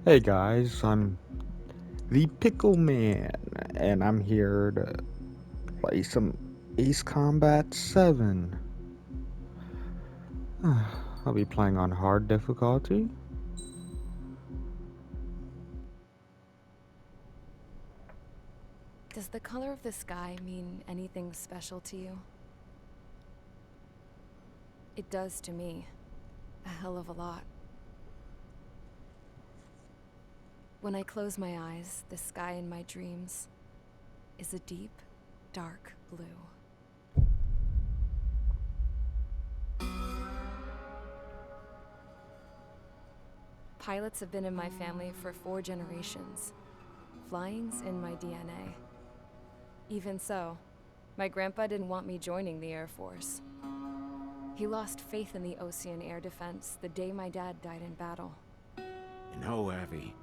Hey guys, I'm the Pickle Man, and I'm here to play some Ace Combat 7. I'll be playing on hard difficulty. Does the color of the sky mean anything special to you? It does to me. A hell of a lot. When I close my eyes, the sky in my dreams is a deep, dark blue. Pilots have been in my family for 4 generations. Flying's in my DNA. Even so, my grandpa didn't want me joining the Air Force. He lost faith in the Ocean Air Defense the day my dad died in battle. You know, Abby,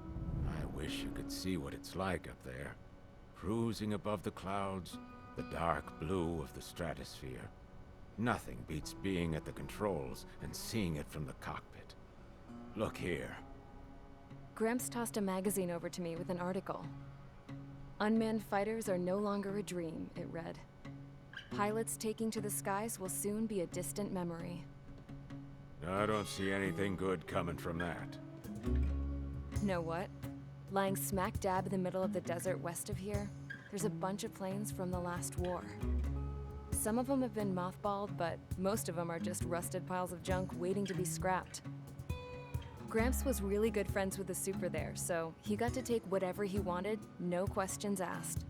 I wish you could see what it's like up there. Cruising above the clouds, the dark blue of the stratosphere. Nothing beats being at the controls and seeing it from the cockpit. Look here. Gramps tossed a magazine over to me with an article. Unmanned fighters are no longer a dream, it read. Pilots taking to the skies will soon be a distant memory. I don't see anything good coming from that. Know what? Lying smack dab in the middle of the desert west of here, there's a bunch of planes from the last war. Some of them have been mothballed, but most of them are just rusted piles of junk waiting to be scrapped. Gramps was really good friends with the super there, so he got to take whatever he wanted, no questions asked.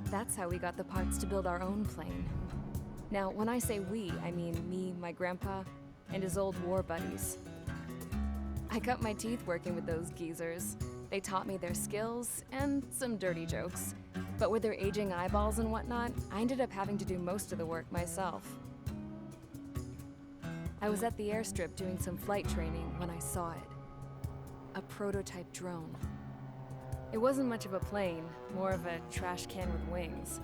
That's how we got the parts to build our own plane. Now, when I say we, I mean me, my grandpa, and his old war buddies. I cut my teeth working with those geezers. They taught me their skills and some dirty jokes. But with their aging eyeballs and whatnot, I ended up having to do most of the work myself. I was at the airstrip doing some flight training when I saw it. A prototype drone. It wasn't much of a plane, more of a trash can with wings.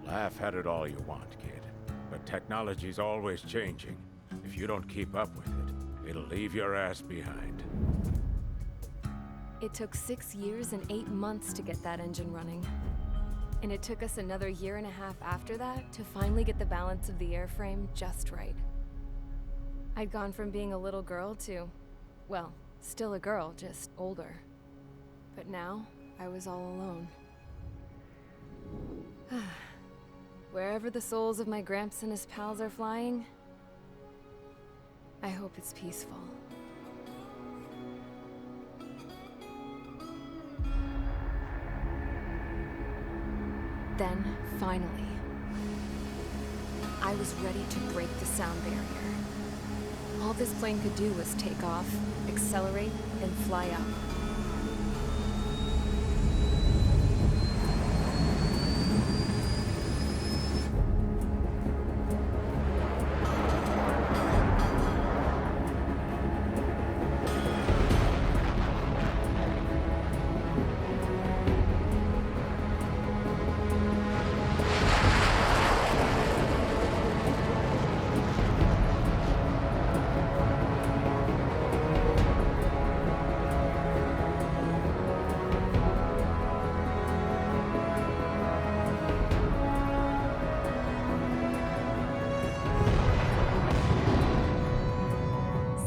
Laugh at it all you want, kid. But technology's always changing. If you don't keep up with it, it'll leave your ass behind. It took 6 years and 8 months to get that engine running. And it took us another 1.5 years after that to finally get the balance of the airframe just right. I'd gone from being a little girl to, well, still a girl, just older. But now, I was all alone. Wherever the souls of my Gramps and his pals are flying, I hope it's peaceful. Then, finally, I was ready to break the sound barrier. All this plane could do was take off, accelerate, and fly up.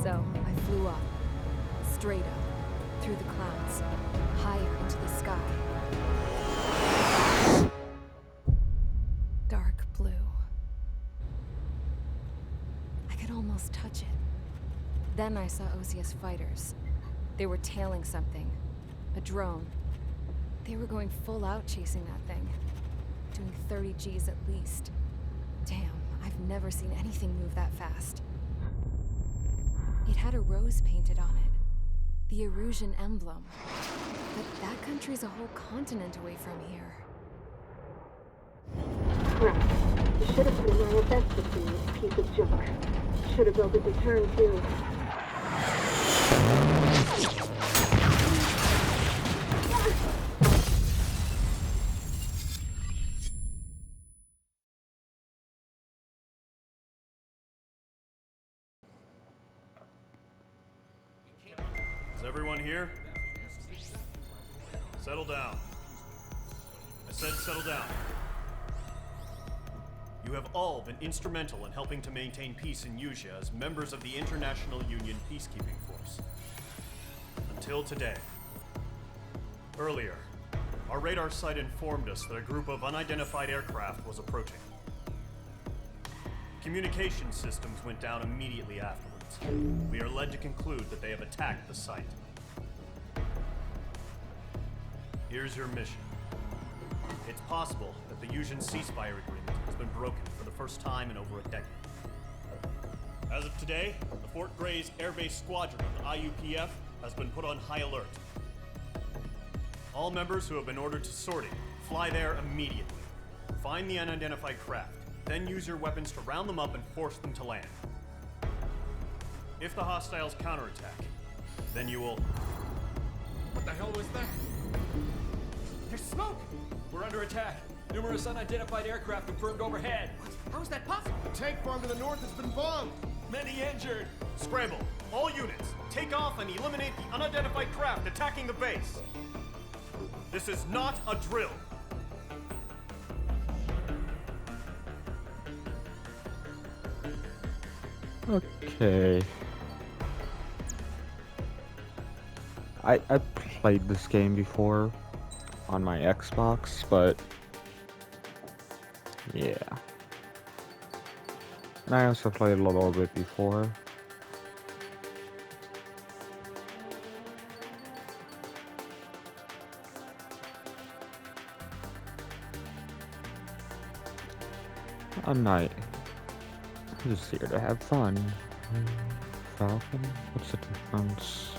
So, I flew up, straight up, through the clouds, higher into the sky. Dark blue. I could almost touch it. Then I saw OCS fighters. They were tailing something. A drone. They were going full out chasing that thing. Doing 30 Gs at least. Damn, I've never seen anything move that fast. It had a rose painted on it. The Erusian emblem. But that country's a whole continent away from here. Crap. You should have been my best with this piece of junk. Should have built a return too. Is everyone here? Settle down. I said settle down. You have all been instrumental in helping to maintain peace in Yuzha as members of the International Union Peacekeeping Force. Until today. Earlier, our radar site informed us that a group of unidentified aircraft was approaching. Communication systems went down immediately afterwards. We are led to conclude that they have attacked the site. Here's your mission. It's possible that the Yuzhan ceasefire agreement has been broken for the first time in over a decade. As of today, the Fort Grays Air Base Squadron of the IUPF has been put on high alert. All members who have been ordered to sortie, fly there immediately. Find the unidentified craft, then use your weapons to round them up and force them to land. If the hostiles counterattack, then you will... What the hell was that? There's smoke! We're under attack. Numerous unidentified aircraft confirmed overhead. What? How is that possible? The tank farm to the north has been bombed. Many injured. Scramble! All units, take off and eliminate the unidentified craft attacking the base. This is not a drill. Okay. I played this game before on my Xbox, but yeah. And I also played a little bit before. I'm just here to have fun. Falcon? What's the difference?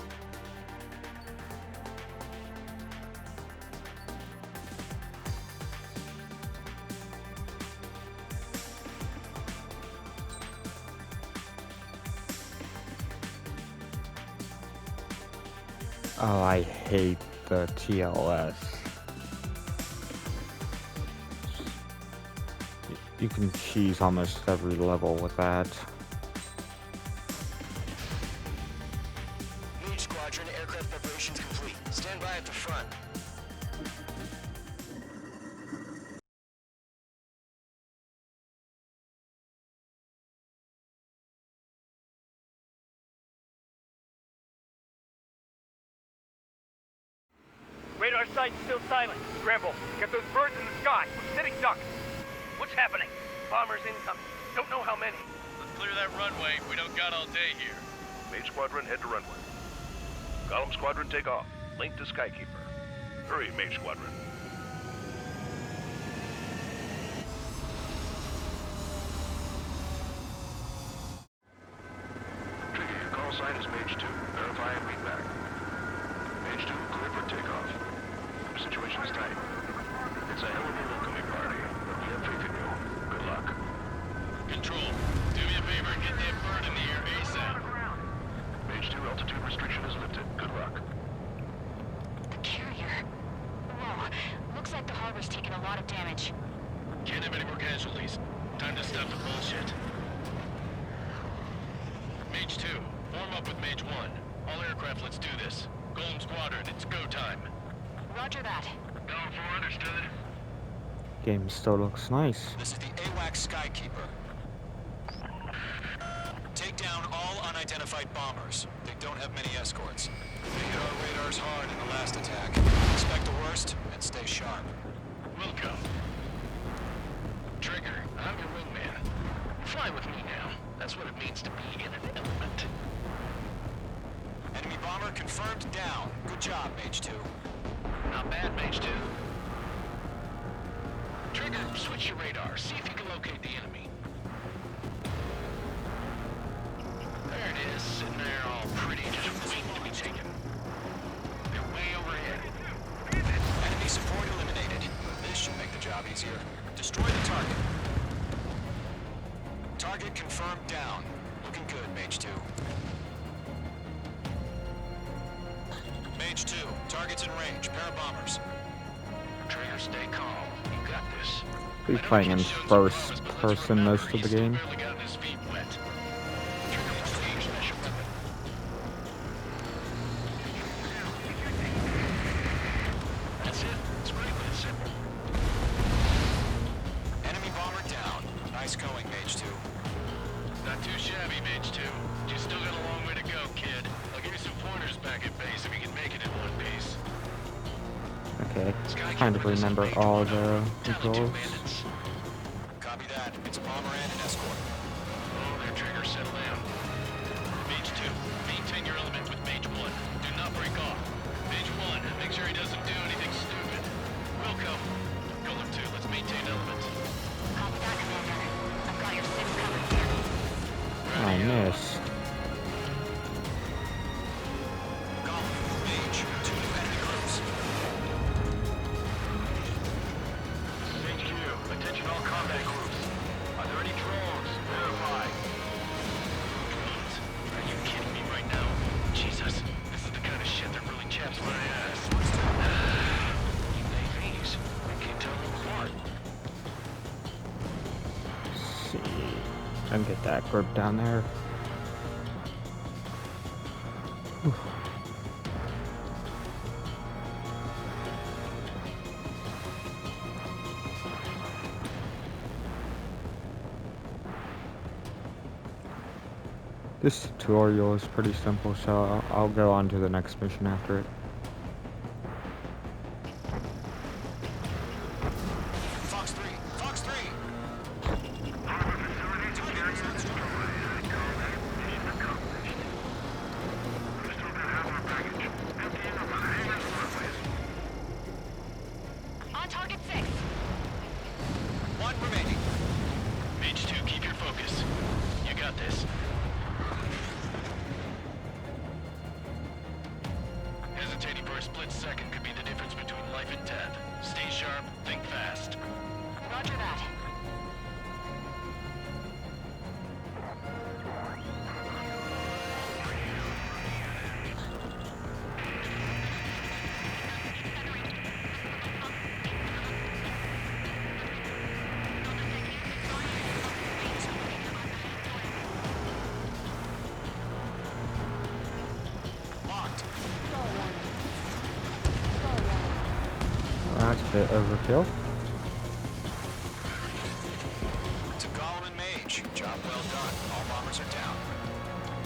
Oh, I hate the TLS. You can cheese almost every level with that. Mage Squadron, aircraft preparations complete. Stand by at the front. Radar site's still silent. Scramble. Get those birds in the sky. We're sitting ducks. What's happening? Bombers incoming. Don't know how many. Let's clear that runway. We don't got all day here. Mage Squadron, head to runway. Golem Squadron, take off. Link to Skykeeper. Hurry, Mage Squadron. Trigger, your call sign is Mage 2. Verify and read back. Mage 2, clear for takeoff. Situation is tight. It's a hell of a welcoming party, but we have faith in you. Good luck. Control, do me a favor and get that bird in the air ASAP. Mage 2, altitude restriction is lifted. Good luck. The carrier. Whoa. Looks like the harbor's taken a lot of damage. Can't have any more casualties. Time to stop the bullshit. Mage 2, form up with Mage 1. All aircraft, let's do this. Golem Squadron, it's go time. Roger that. Going for understood. Game still looks nice. This is the AWACS Skykeeper. Take down all unidentified bombers. They don't have many escorts. They hit our radars hard in the last attack. Expect the worst and stay sharp. Welcome. Trigger, I'm your wingman. Fly with me now. That's what it means to be in an element. Enemy bomber confirmed down. Good job, Mage 2. Not bad, Mage 2. Trigger, switch your radar. See if you can locate the enemy. There it is, sitting there all pretty, just waiting to be taken. They're way overhead. Enemy support eliminated. This should make the job easier. Destroy the target. Target confirmed down. Looking good, Mage 2. Mage 2, target's in range. Pair of bombers. Trigger, stay calm. You got this. Be playing in first person most of the game. Barely got his feet wet. Trigger, prestige, special weapon. Okay, kind of remember all the controls. Copy that. It's a bomber and an escort. Oh, their triggers settle down. Mage 2, maintain your element with Mage 1. Do not break off. Mage 1, make sure he doesn't do anything stupid. Wilco, Golem 2, let's maintain element. Copy that, Commander. I've got your 6 covered here. I missed. Golem, Mage, 2 new enemy groups. This is HQ. Attention all combat groups. Are there any drones? Verify. Drones? Are you kidding me right now? Jesus, this is the kind of shit that really chaps my ass. UAVs, I can't tell them apart. Let's see. And get that group down there. Whew. This tutorial is pretty simple, so I'll go on to the next mission after it. Fox 3, Fox 3! On target 6. One remaining. Mage 2, keep your focus. You got this. Hesitating for a split second could be the difference between life and death. Stay sharp, think fast. Roger that. Locked. That's a bit overkill. To Golem and Mage. Job well done. All bombers are down.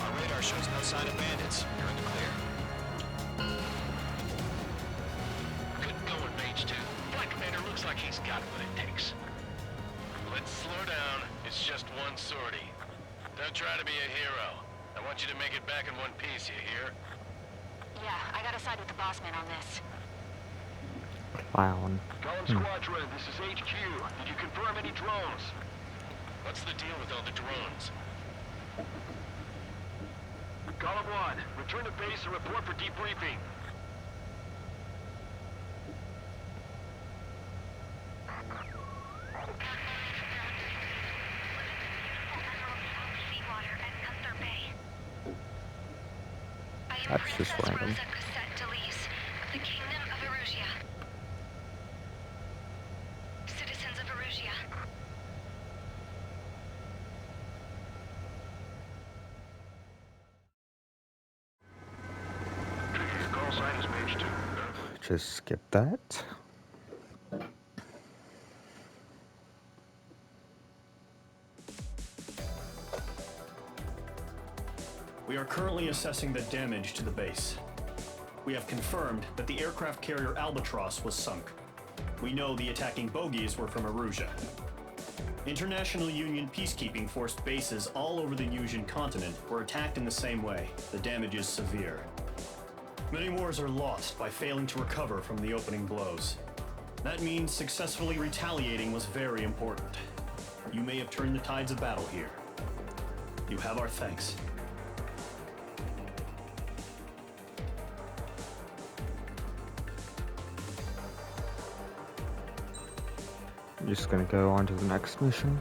Our radar shows no sign of bandits. You're in the clear. Good going, Mage 2. Black Commander looks like he's got what it takes. Let's slow down. It's just one sortie. Don't try to be a hero. I want you to make it back in one piece, you hear? Yeah, I gotta side with the boss man on this. Clown. Golem Squadron, this is HQ. Did you confirm any drones? What's the deal with all the drones? Golem 1, return to base and report for debriefing. That's just random. The Kingdom of Erusia. Citizens of Erusia. Your call sign is Mage 2. Just skip that. We are currently assessing the damage to the base. We have confirmed that the aircraft carrier Albatross was sunk. We know the attacking bogies were from Erusia. International Union peacekeeping force bases all over the Yusian continent were attacked in the same way. The damage is severe. Many wars are lost by failing to recover from the opening blows. That means successfully retaliating was very important. You may have turned the tides of battle here. You have our thanks. I'm just gonna go on to the next mission.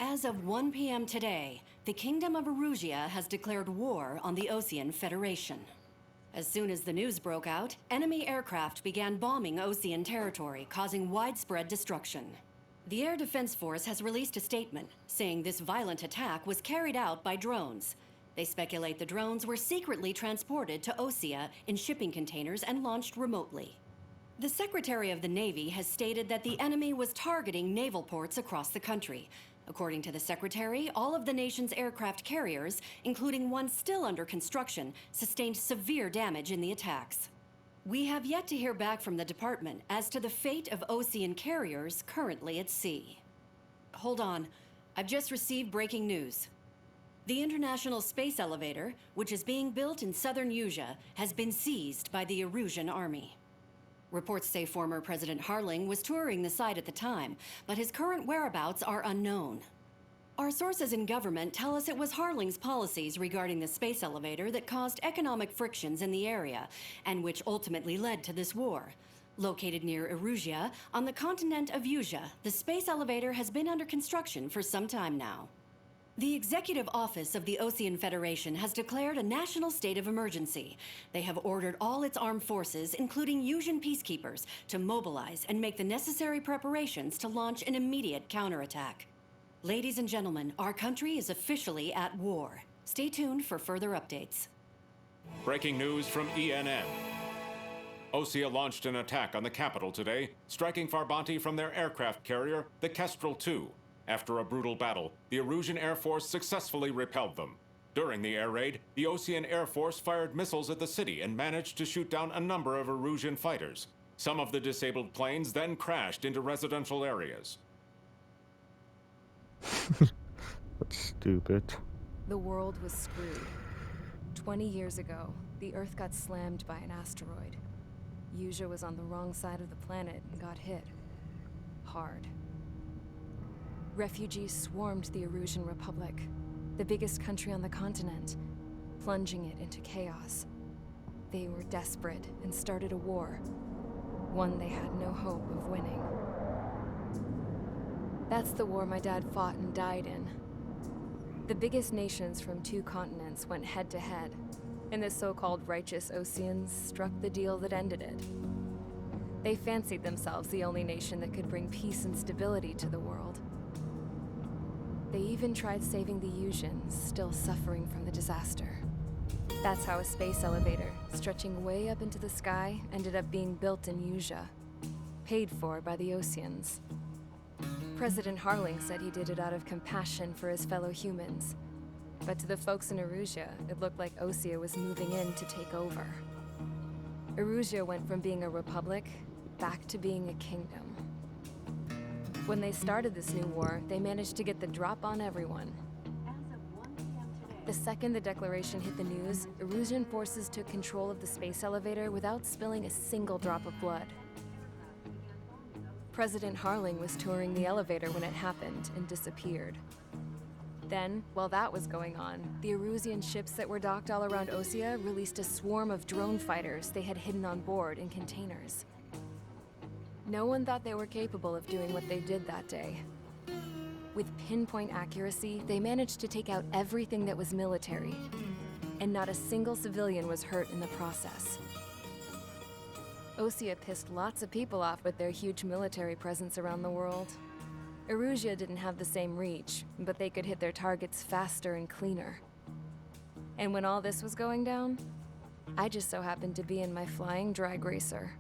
As of 1 p.m. today, the Kingdom of Erusia has declared war on the Osean Federation. As soon as the news broke out, enemy aircraft began bombing Osean territory, causing widespread destruction. The Air Defense Force has released a statement saying this violent attack was carried out by drones. They speculate the drones were secretly transported to Osea in shipping containers and launched remotely. The Secretary of the Navy has stated that the enemy was targeting naval ports across the country. According to the Secretary, all of the nation's aircraft carriers, including one still under construction, sustained severe damage in the attacks. We have yet to hear back from the department as to the fate of Osean carriers currently at sea. Hold on. I've just received breaking news. The International Space Elevator, which is being built in southern Usea, has been seized by the Erusian army. Reports say former President Harling was touring the site at the time, but his current whereabouts are unknown. Our sources in government tell us it was Harling's policies regarding the space elevator that caused economic frictions in the area, and which ultimately led to this war. Located near Erusea, on the continent of Usea, the space elevator has been under construction for some time now. The Executive Office of the Osean Federation has declared a national state of emergency. They have ordered all its armed forces, including Usian peacekeepers, to mobilize and make the necessary preparations to launch an immediate counterattack. Ladies and gentlemen, our country is officially at war. Stay tuned for further updates. Breaking news from ENN. Osea launched an attack on the capital today, striking Farbanti from their aircraft carrier, the Kestrel II. After a brutal battle, the Erusian Air Force successfully repelled them. During the air raid, the Osean Air Force fired missiles at the city and managed to shoot down a number of Erusian fighters. Some of the disabled planes then crashed into residential areas. That's stupid. The world was screwed. 20 years ago, the Earth got slammed by an asteroid. Usea was on the wrong side of the planet and got hit. Hard. Refugees swarmed the Erusian Republic, the biggest country on the continent, plunging it into chaos. They were desperate and started a war, one they had no hope of winning. That's the war my dad fought and died in. The biggest nations from 2 continents went head-to-head, and the so-called righteous Oseans struck the deal that ended it. They fancied themselves the only nation that could bring peace and stability to the world. They even tried saving the Usians, still suffering from the disaster. That's how a space elevator, stretching way up into the sky, ended up being built in Usea, paid for by the Oseans. President Harling said he did it out of compassion for his fellow humans. But to the folks in Erusea, it looked like Osea was moving in to take over. Erusea went from being a republic back to being a kingdom. When they started this new war, they managed to get the drop on everyone. The second the declaration hit the news, Erusian forces took control of the space elevator without spilling a single drop of blood. President Harling was touring the elevator when it happened and disappeared. Then, while that was going on, the Erusian ships that were docked all around Osea released a swarm of drone fighters they had hidden on board in containers. No one thought they were capable of doing what they did that day. With pinpoint accuracy, they managed to take out everything that was military, and not a single civilian was hurt in the process. Osea pissed lots of people off with their huge military presence around the world. Erusea didn't have the same reach, but they could hit their targets faster and cleaner. And when all this was going down, I just so happened to be in my flying drag racer.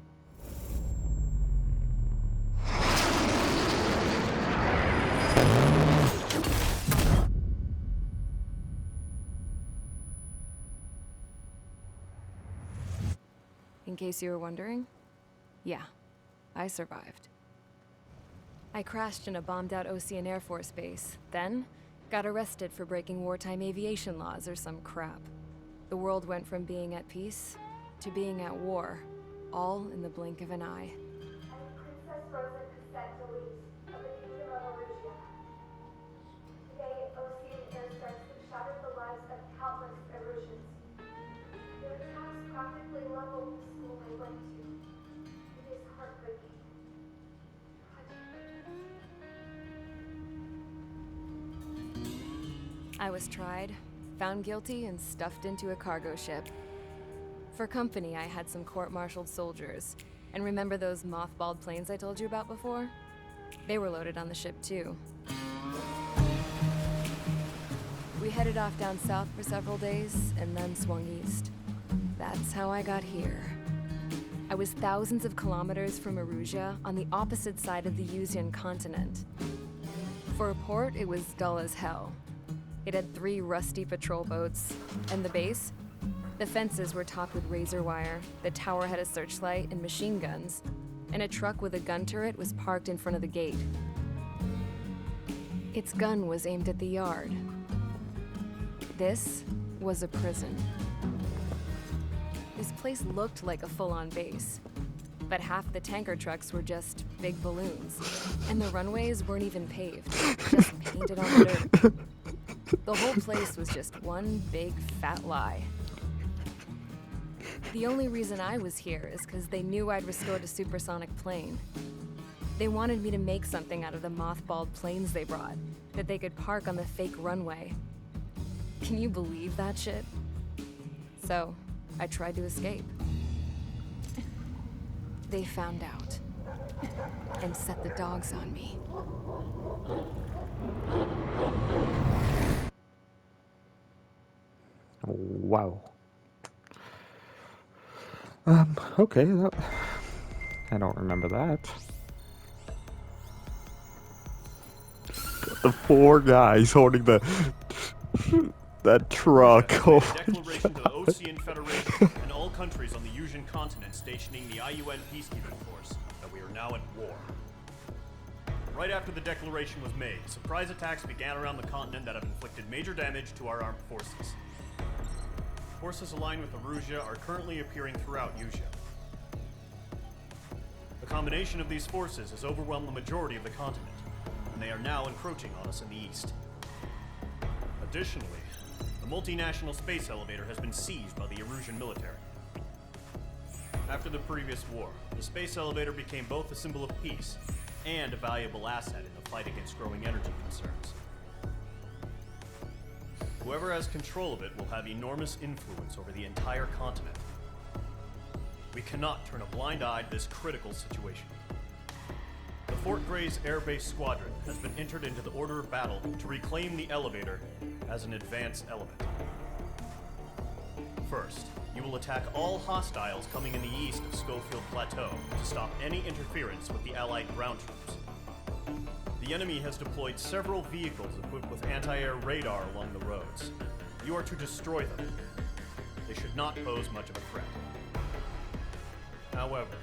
In case you were wondering, yeah, I survived. I crashed in a bombed-out Osean Air Force base, then got arrested for breaking wartime aviation laws or some crap. The world went from being at peace to being at war, all in the blink of an eye. Princess Rosa Cassette Delise of the Kingdom of Erusea. Today, Osean airstrikes have shattered the lives of countless Erusians. Their attacks practically leveled the school I went to. It is heartbreaking. I was tried, found guilty, and stuffed into a cargo ship. For company, I had some court-martialed soldiers. And remember those mothballed planes I told you about before? They were loaded on the ship too. We headed off down south for several days, and then swung east. That's how I got here. I was thousands of kilometers from Erusea, on the opposite side of the Usian continent. For a port, it was dull as hell. It had 3 rusty patrol boats, and the base? The fences were topped with razor wire, the tower had a searchlight and machine guns, and a truck with a gun turret was parked in front of the gate. Its gun was aimed at the yard. This was a prison. This place looked like a full-on base, but half the tanker trucks were just big balloons, and the runways weren't even paved, just painted on the dirt. The whole place was just one big fat lie. The only reason I was here is because they knew I'd restored a supersonic plane. They wanted me to make something out of the mothballed planes they brought, that they could park on the fake runway. Can you believe that shit? So, I tried to escape. They found out, and set the dogs on me. Wow. Okay, I don't remember that. The 4 guys holding that truck. Oh a declaration to the Osean Federation and all countries on the Usian continent stationing the IUN peacekeeping force that we are now at war. Right after the declaration was made, surprise attacks began around the continent that have inflicted major damage to our armed forces. Forces aligned with Erusea are currently appearing throughout Usea. The combination of these forces has overwhelmed the majority of the continent, and they are now encroaching on us in the east. Additionally, the multinational space elevator has been seized by the Erusian military. After the previous war, the space elevator became both a symbol of peace and a valuable asset in the fight against growing energy concerns. Whoever has control of it will have enormous influence over the entire continent. We cannot turn a blind eye to this critical situation. The Fort Grays Air Base Squadron has been entered into the order of battle to reclaim the elevator as an advanced element. First, you will attack all hostiles coming in the east of Schofield Plateau to stop any interference with the Allied ground troops. The enemy has deployed several vehicles equipped with anti-air radar along the roads. You are to destroy them. They should not pose much of a threat. However,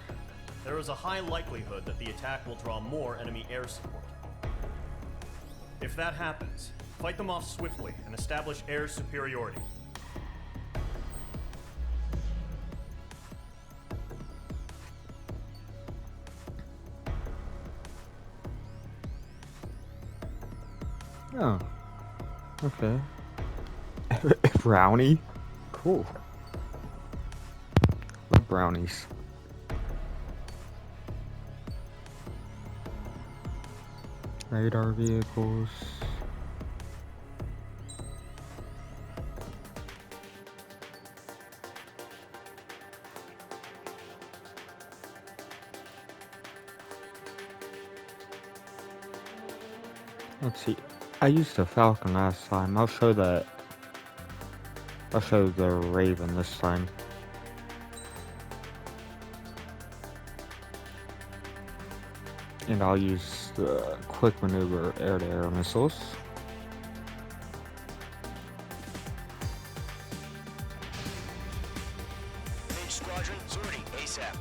there is a high likelihood that the attack will draw more enemy air support. If that happens, fight them off swiftly and establish air superiority. Oh. Okay. Brownie? Cool. Love brownies. Radar vehicles. Let's see. I used the Falcon last time. I'll show the Raven this time. And I'll use the quick maneuver air-to-air missiles. Mage Squadron, sortie, ASAP.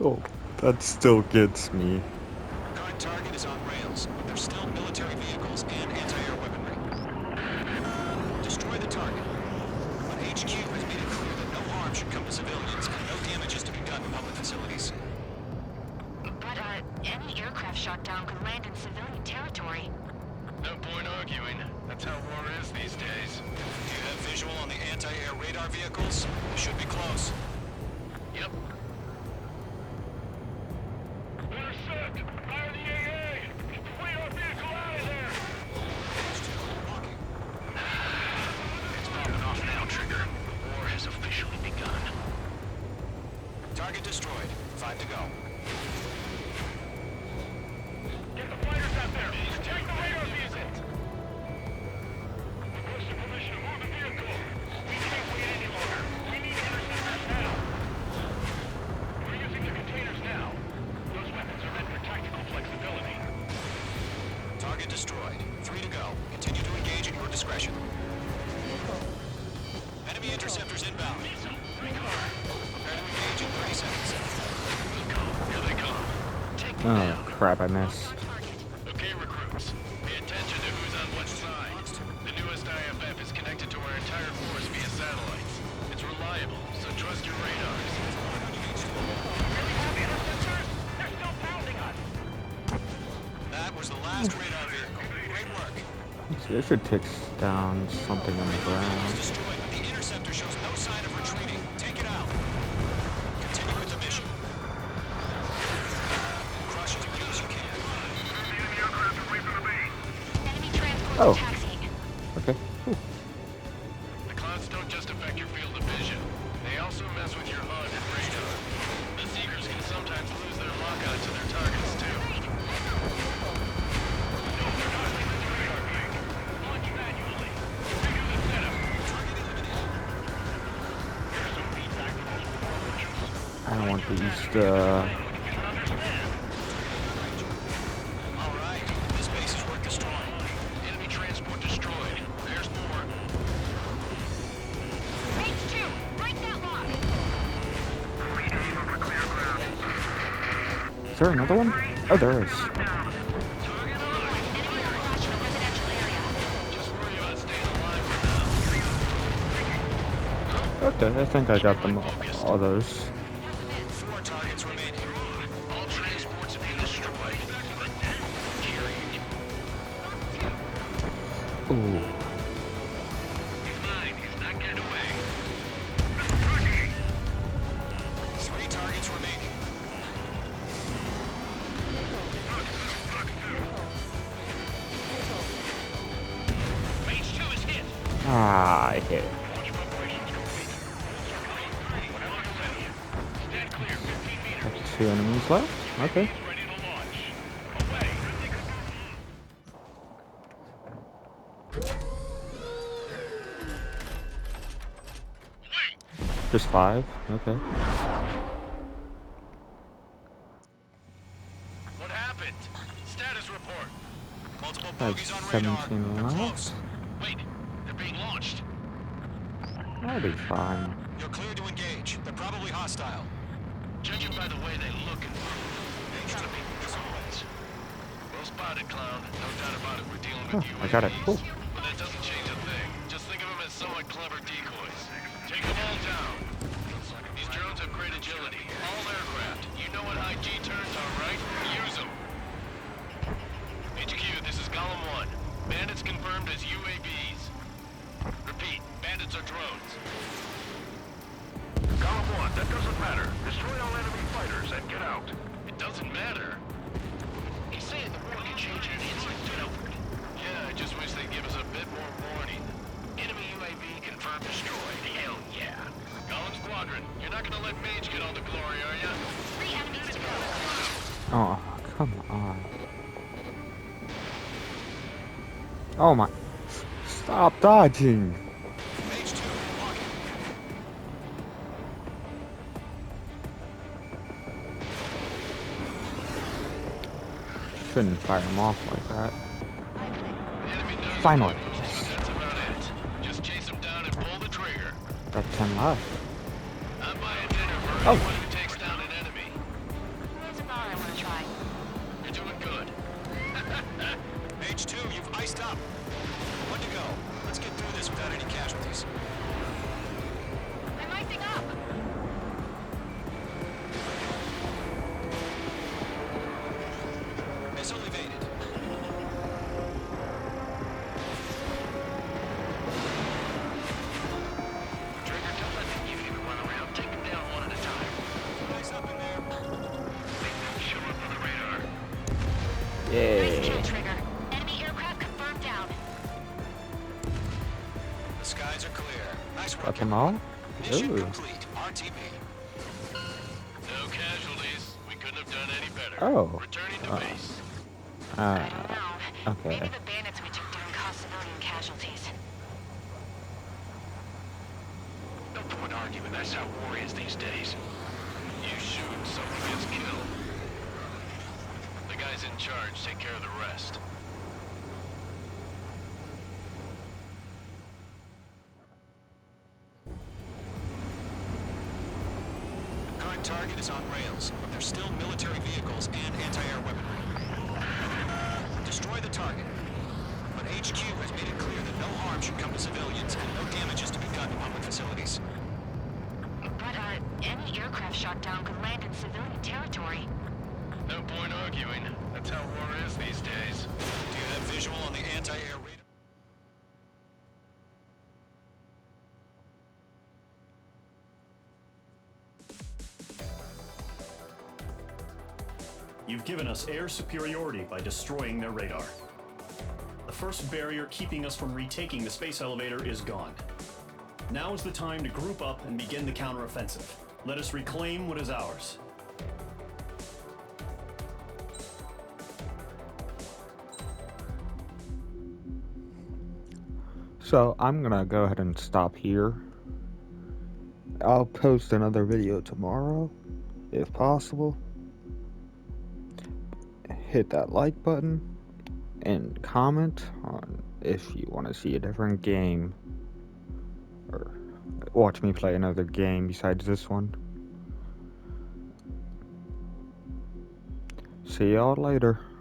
Oh, that still gets me. Current target is on rails, but there's still military vehicles and anti-air weaponry. Destroy the target. But HQ has made it clear that no harm should come to civilians and no damage is to be done to public facilities. But, any aircraft shot down could land in civilian territory. No point arguing. That's how war is these days. Do you have visual on the anti-air radar vehicles? They should be close. Yep. Intercept! Fire the AA! Flee our vehicle out of there! It's popping off now, Trigger. The war has officially begun. Target destroyed. 5 to go. Get the fighters out there! Protect the radar vehicles! suppression. Enemy interceptors inbound. Prepare to engage in 30 seconds. Here they come. Take them Oh down. crap! I missed. Okay, recruits. Pay attention to who's on what side. The newest IFF is connected to our entire force via satellites. It's reliable, so trust your radars. They're still pounding us. That was the last radar vehicle. Great work. This should take down something on the ground. Destroyed, but the interceptor shows no sign of retreating. Take it out. Continue with the mission. Crush as many as you can. Enemy transport Oh. taxiing. Okay. Ooh. The clouds don't just affect your field of vision. They also mess with your HUD and radar. The Seekers can sometimes lose their lockout to their targets, too. I don't want these. All right. This base is worth destroying. Enemy transport destroyed. There's more. Range 2, break that lock. Is there another one? Oh, there is. Enemy crash in a residential area. Just worry about staying alive for now. Okay, I think I got them all those. 4 targets remaining. All transports have been destroyed. But now, carrying. Ooh. He's mine. He's not getting away. 3 targets remaining. Range 2 is hit. Ah, I hit. Stand clear, 15 meters. That's 2 enemies left. Okay. Ready to launch. Away. Just 5. Okay. What happened? Status report. Multiple That's bogeys on radar. 17 They're left. close. Wait, they're being launched. I'll be fine. You're clear to engage. They're probably hostile. Judging by the way they look and move, they gotta be missiles. Well spotted, clown. No doubt about it. We're dealing with Oh, I got it. Cool. But that doesn't change a thing. Just think of them as somewhat clever decoys. Take them all down. These drones have great agility. All aircraft. You know what high G turns are, right? Use them. HQ, this is Golem 1. Bandits confirmed as UAVs. Repeat, bandits are drones. Column 1, that doesn't matter. Destroy all enemy fighters and get out. It doesn't matter. He's saying the war can change in an instant, Telford. Yeah, I just wish they'd give us a bit more warning. Enemy UAV confirmed destroyed. Hell yeah. Golem Squadron, you're not gonna let Mage get all the glory, are ya? 3 enemies to go. Oh, come on. Oh my. Stop dodging. Mage 2, walking. Shouldn't fire him off like that. Enemy knows Finally. that's about it. Just chase him down and pull the trigger. Got 10 left. I'm buying dinner for Oh. anyone who takes down an enemy. There's a bar I want to try. You're doing good. Mage 2, you've iced up. 1 to go. Let's get through this without any casualties. I'm icing up. Missile evaded. Trigger, don't let them give you the runaround. Take them down one at a time. Nice up in there. Show up on the radar. Nice kill, Yay. Trigger. Enemy aircraft confirmed down. The skies are clear. Nice work. Got them all? Mission Ooh. complete. RTB. No casualties. We couldn't have done any better. Oh. Returning to base. I don't know. Okay. Maybe the bandits we took down caused civilian casualties. No point arguing. That's how war is these days. You shoot, someone gets killed. The guys in charge take care of the rest. Third target is on rails, but there's still military vehicles and anti-air weaponry. Destroy the target. But HQ has made it clear that no harm should come to civilians and no damage is to be done to public facilities. But, any aircraft shot down could land in civilian territory. No point arguing. That's how war is these days. Do you have visual on the anti-air radar? You've given us air superiority by destroying their radar. The first barrier keeping us from retaking the space elevator is gone. Now is the time to group up and begin the counteroffensive. Let us reclaim what is ours. So I'm gonna go ahead and stop here. I'll post another video tomorrow, if possible. Hit that like button and comment on if you want to see a different game or watch me play another game besides this one. See y'all later.